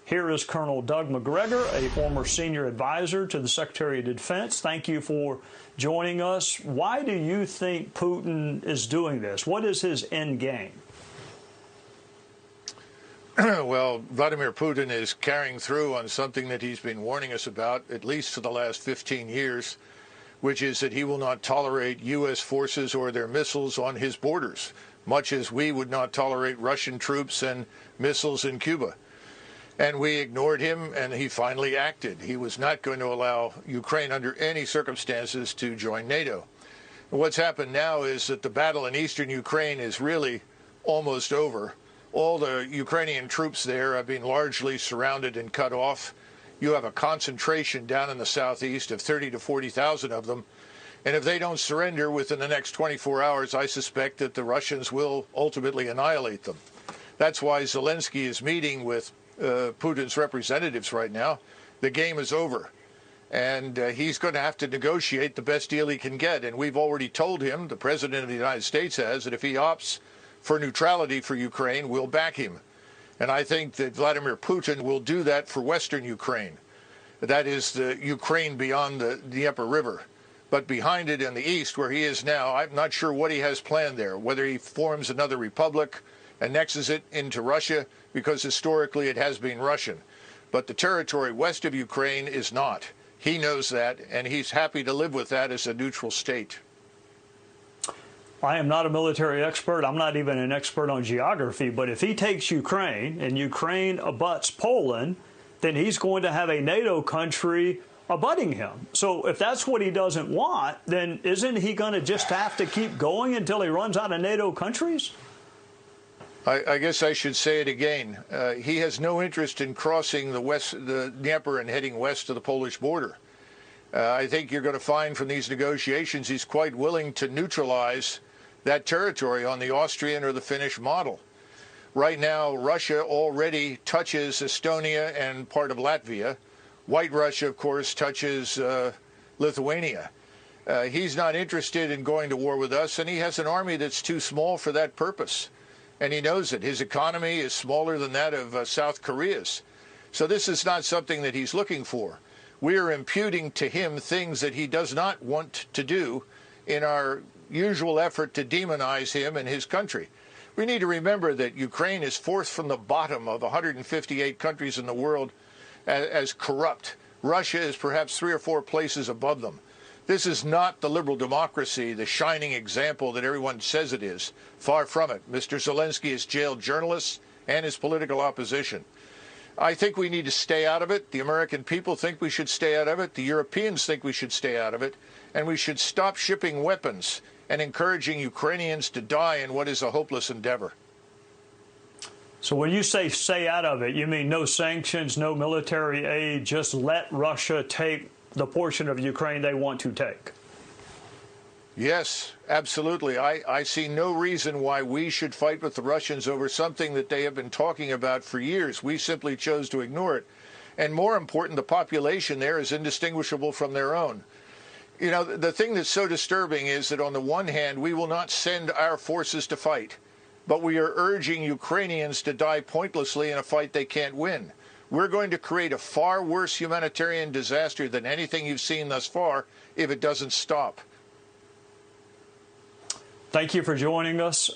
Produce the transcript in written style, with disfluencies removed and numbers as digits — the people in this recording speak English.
Here is Colonel Doug McGregor, a former senior advisor to the Secretary of Defense. Thank you for joining us. Why do you think Putin is doing this? What is his end game? Well, Vladimir Putin is carrying through on something that he's been warning us about, at least for the last 15 years, which is that he will not tolerate U.S. forces or their missiles on his borders, much as we would not tolerate Russian troops and missiles in Cuba. And we ignored him, and he finally acted. He was not going to allow Ukraine under any circumstances to join NATO. And what's happened now is that the battle in eastern Ukraine is really almost over. All the Ukrainian troops there have been largely surrounded and cut off. You have a concentration down in the southeast of 30 to 40,000 of them. And if they don't surrender within the next 24 hours, I suspect that the Russians will ultimately annihilate them. That's why Zelensky is meeting with Putin's representatives right now. The game is over. And he's going to have to negotiate the best deal he can get. And we've already told him, the President of the United States has, that if he opts for neutrality for Ukraine, we'll back him. And I think that Vladimir Putin will do that for Western Ukraine. That is the Ukraine beyond the Dnieper River. But behind it in the east, where he is now, I'm not sure what he has planned there, whether he forms another republic, annexes it into Russia, because historically it has been Russian. But the territory west of Ukraine is not. He knows that, and he's happy to live with that as a neutral state. I am not a military expert. I'm not even an expert on geography. But if he takes Ukraine and Ukraine abuts Poland, then he's going to have a NATO country abutting him. So if that's what he doesn't want, then isn't he going to just have to keep going until he runs out of NATO countries? I guess I should say it again. He has no interest in crossing the Dnieper and heading west to the Polish border. I think you're going to find from these negotiations he's quite willing to neutralize that territory on the Austrian or the Finnish model. Right now, Russia already touches Estonia and part of Latvia. White Russia, of course, touches Lithuania. He's not interested in going to war with us, and he has an army that's too small for that purpose. And he knows it. His economy is smaller than that of South Korea's. So this is not something that he's looking for. We are imputing to him things that he does not want to do in our usual effort to demonize him and his country. We need to remember that Ukraine is fourth from the bottom of 158 countries in the world as corrupt. Russia is perhaps 3 or 4 places above them. This is not the liberal democracy, the shining example that everyone says it is. Far from it. Mr. Zelensky has jailed journalists and his political opposition. I think we need to stay out of it. The American people think we should stay out of it. The Europeans think we should stay out of it. And we should stop shipping weapons and encouraging Ukrainians to die in what is a hopeless endeavor. So when you say stay out of it, you mean no sanctions, no military aid, just let Russia take the portion of Ukraine they want to take? Yes, absolutely. I see no reason why we should fight with the Russians over something that they have been talking about for years. We simply chose to ignore it. And more important, the population there is indistinguishable from their own. You know, the thing that's so disturbing is that on the one hand, we will not send our forces to fight, but we are urging Ukrainians to die pointlessly in a fight they can't win. We're going to create a far worse humanitarian disaster than anything you've seen thus far if it doesn't stop. Thank you for joining us.